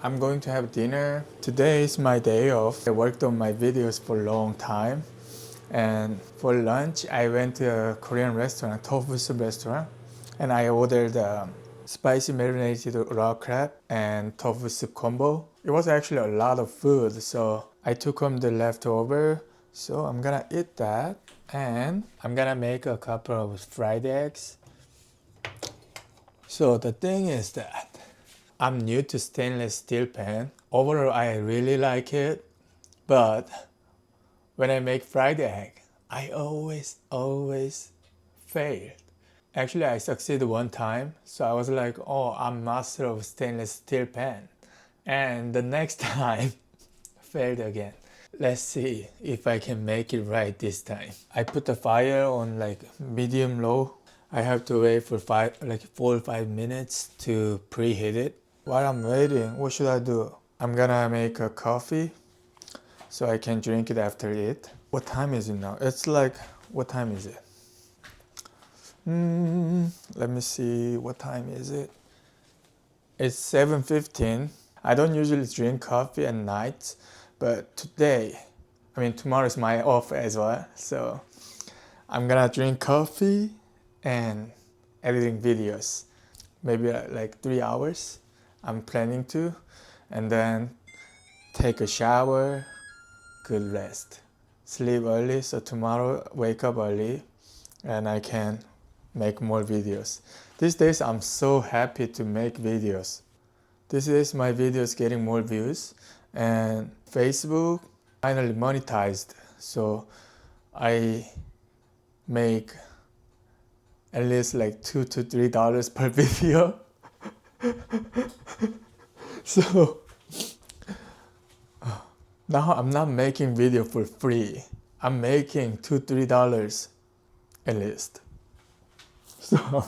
I'm going to have dinner. Today is my day off. I worked on my videos for a long time. And for lunch, I went to a Korean restaurant, tofu soup restaurant. And I ordered spicy marinated raw crab and tofu soup combo. It was actually a lot of food, so I took home the leftover. So I'm gonna eat that. And I'm gonna make a couple of fried eggs. So the thing is that I'm new to stainless steel pan. Overall, I really like it, but when I make fried egg, I always fail. Actually, I succeeded one time, so I was like, oh, I'm master of stainless steel pan. And the next time, failed again. Let's see if I can make it right this time. I put the fire on like medium low. I have to wait for 4 or 5 minutes to preheat it. While I'm waiting, what should I do? I'm gonna make a coffee so I can drink it after it. What time is it now? It's like, what time is it? Let me see, what time is it? It's 7:15. I don't usually drink coffee at night, but tomorrow is my off as well. So I'm gonna drink coffee and editing videos. Maybe like 3 hours. I'm planning to. And then take a shower, good rest. Sleep early so tomorrow wake up early and I can make more videos. These days I'm so happy to make videos. These days my videos getting more views and Facebook finally monetized. So I make at least like $2 to $3 per video. So now I'm not making video for free. I'm making $2 to $3 at least. So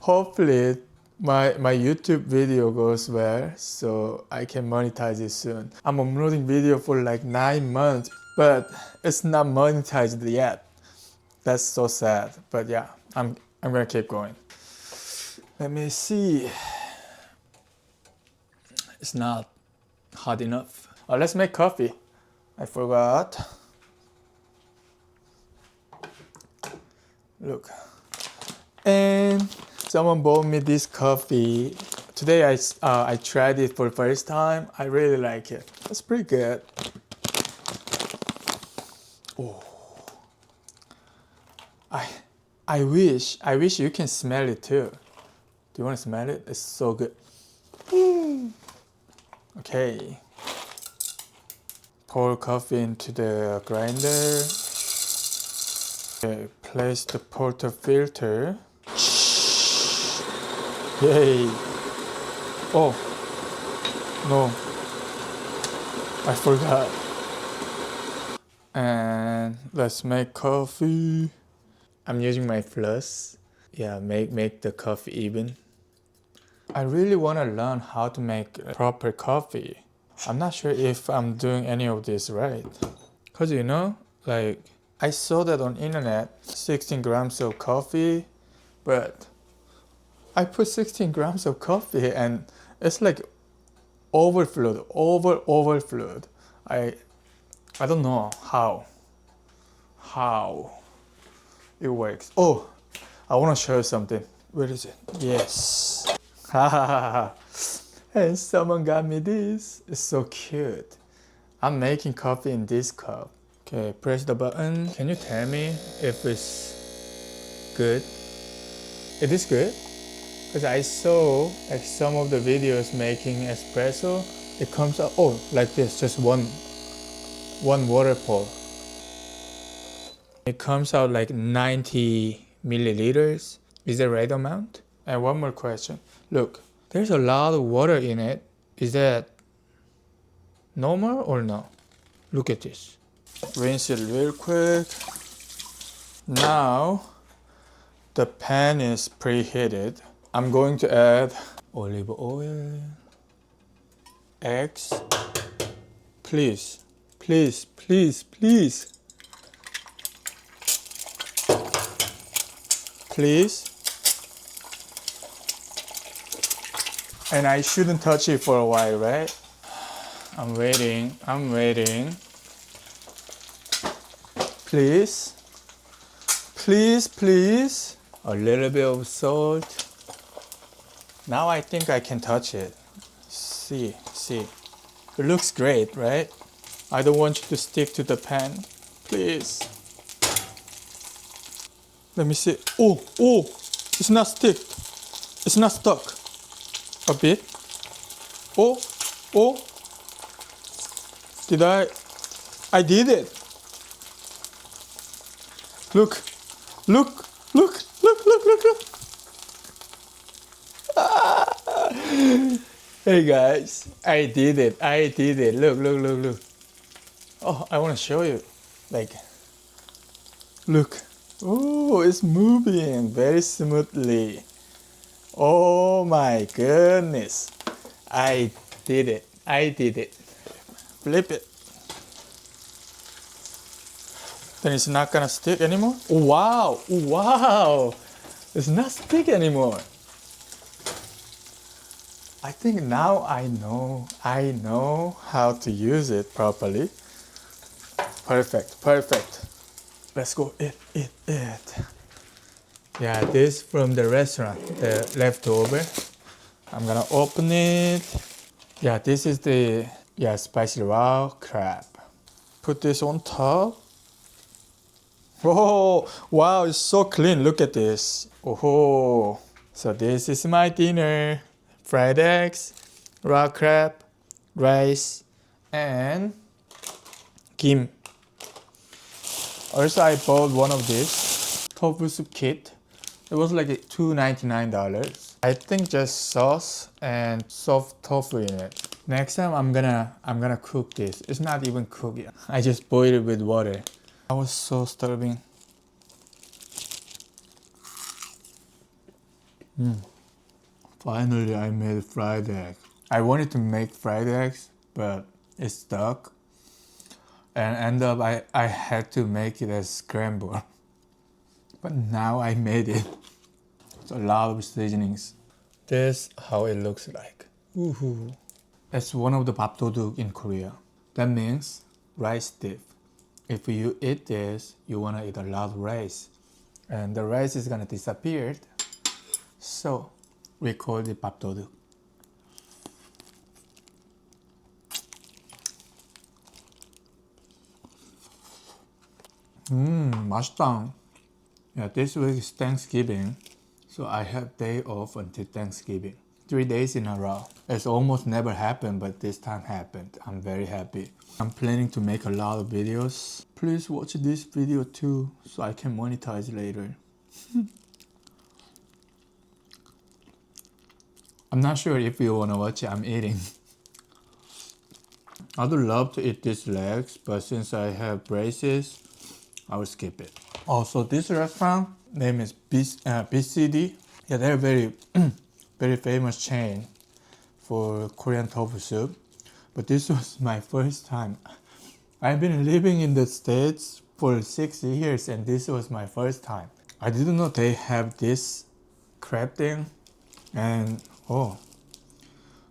hopefully my YouTube video goes well so I can monetize it soon. I'm uploading video for like 9 months, but it's not monetized yet. That's so sad. But yeah, I'm gonna keep going. Let me see. It's not hot enough. Oh, let's make coffee. I forgot. Look. And someone bought me this coffee. Today I tried it for the first time. I really like it. It's pretty good. Oh. I wish you can smell it too. Do you want to smell it? It's so good. Okay. Pour coffee into the grinder. Okay, place the portafilter. Yay! Oh no, I forgot. And let's make coffee. I'm using my floss. Yeah, make the coffee even. I really want to learn how to make proper coffee. I'm not sure if I'm doing any of this right. Cause like I saw that on internet, 16 grams of coffee, but I put 16 grams of coffee and it's like overflowed. I don't know how it works. Oh, I want to show you something. Where is it? Yes. And someone got me this. It's so cute. I'm making coffee in this cup. Okay, press the button. Can you tell me if it's good? It is good? Because I saw like some of the videos making espresso. It comes out, oh, like this, just one water pour. It comes out like 90 milliliters. Is the right amount? And one more question. Look, there's a lot of water in it. Is that normal or no? Look at this. Rinse it real quick. Now the pan is preheated. I'm going to add olive oil, eggs. Please. And I shouldn't touch it for a while, right? I'm waiting. Please. Please. A little bit of salt. Now I think I can touch it. See. It looks great, right? I don't want you to stick to the pan. Please. Let me see. Oh, it's not stick. It's not stuck. A bit. Oh, did I did it. Look. Hey guys, I did it. Look. Oh, I want to show you. Like, look. Oh, it's moving very smoothly. Oh my goodness. I did it. Flip it. Then it's not gonna stick anymore? Oh, wow. It's not stick anymore. I think now I know how to use it properly. Perfect. Let's go eat. Yeah, this from the restaurant, the leftover. I'm gonna open it. Yeah, this is the spicy raw crab. Put this on top. Oh, wow, it's so clean. Look at this. Oh, so this is my dinner. Fried eggs, raw crab, rice, and kim. Also, I bought one of this tofu soup kit. It was like $2.99. I think just sauce and soft tofu in it. Next time I'm gonna cook this. It's not even cooked yet. I just boiled it with water. I was so starving. Finally, I made fried egg. I wanted to make fried eggs, but it stuck. And end up I had to make it as scramble. But now I made it. It's a lot of seasonings. This how it looks like. Woohoo. It's one of the babdodduk in Korea. That means rice dip. If you eat this, you wanna eat a lot of rice. And the rice is gonna disappear. So we call it babdodduk. 맛있다. Yeah, this week is Thanksgiving, so I have day off until Thanksgiving. 3 days in a row. It's almost never happened, but this time happened. I'm very happy. I'm planning to make a lot of videos. Please watch this video too, so I can monetize later. I'm not sure if you wanna watch it, I'm eating. I would love to eat these legs, but since I have braces, I will skip it. Also, this restaurant name is BCD. Yeah, they're very, very famous chain for Korean tofu soup. But this was my first time. I've been living in the States for 6 years, and this was my first time. I didn't know they have this crab thing, and oh.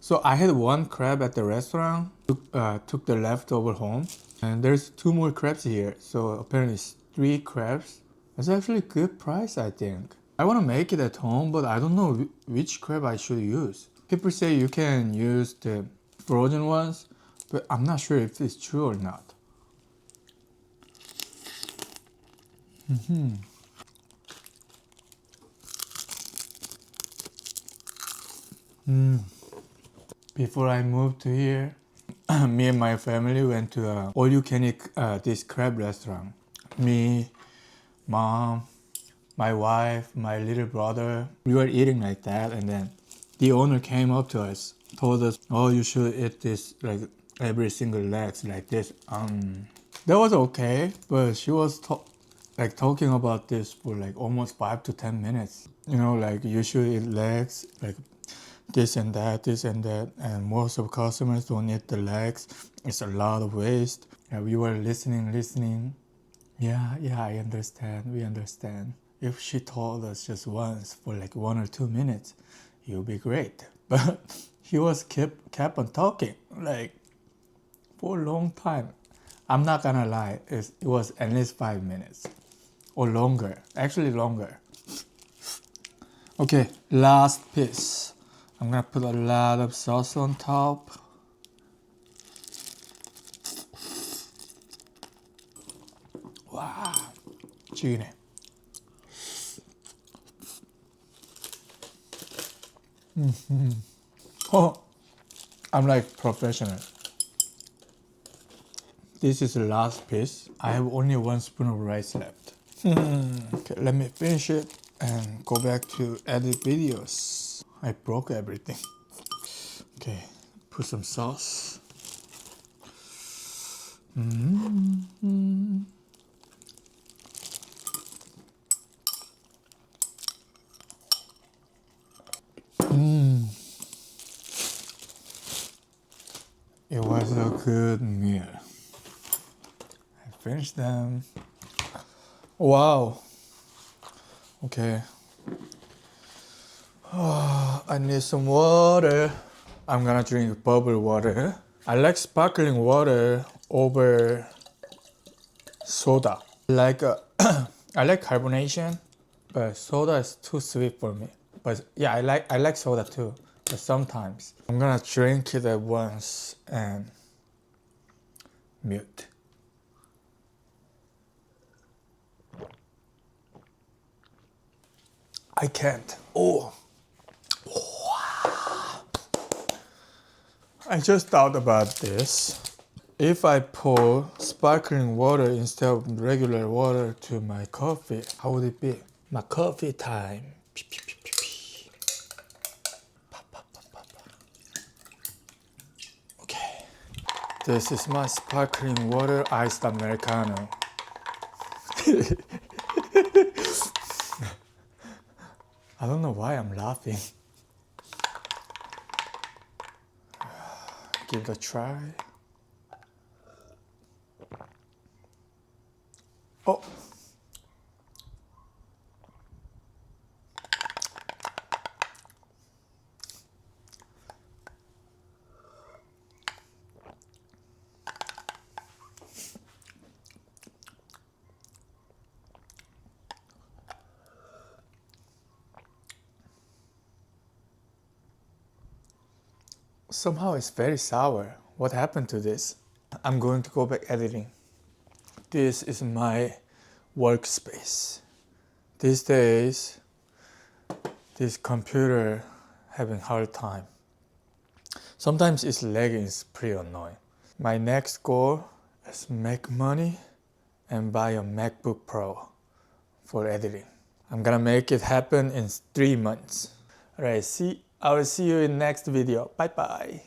So I had one crab at the restaurant, took the leftover home, and there's 2 more crabs here. So apparently it's 3 crabs. It's actually a good price, I think. I want to make it at home, but I don't know which crab I should use. People say you can use the frozen ones, but I'm not sure if it's true or not. Before I moved to here, me and my family went to a all-you-can-eat this crab restaurant. Me, mom, my wife, my little brother. We were eating like that, and then the owner came up to us, told us, "Oh, you should eat this like every single legs like this." That was okay, but she was talking about this for like almost 5 to 10 minutes. You know, like you should eat legs, like this and that, and most of customers don't eat the legs. It's a lot of waste. And we were listening. Yeah, I understand. We understand. If she told us just once for like 1 or 2 minutes, it would be great. But he was kept on talking like for a long time. I'm not gonna lie, it was at least 5 minutes or longer, actually longer. Okay, last piece. I'm gonna put a lot of sauce on top. Wow, 찌기네. Oh, I'm like professional. This is the last piece. I have only 1 spoon of rice left. Okay, let me finish it and go back to edit videos. I broke everything. Okay, put some sauce. It was a good meal. I finished them. Wow. Okay. I need some water. I'm gonna drink bubble water. I like sparkling water over soda. Like I like carbonation, but soda is too sweet for me. But yeah, I like soda too. But sometimes I'm gonna drink it at once and mute. I can't. Oh. I just thought about this. If I pour sparkling water instead of regular water to my coffee, how would it be? My coffee time. Okay. This is my sparkling water iced Americano. I don't know why I'm laughing. Give it a try. Oh. Somehow it's very sour. What happened to this? I'm going to go back editing. This is my workspace. These days, this computer having hard time. Sometimes it's lagging, it's pretty annoying. My next goal is make money and buy a MacBook Pro for editing. I'm gonna make it happen in 3 months. Alright, I will see you in next video. Bye bye.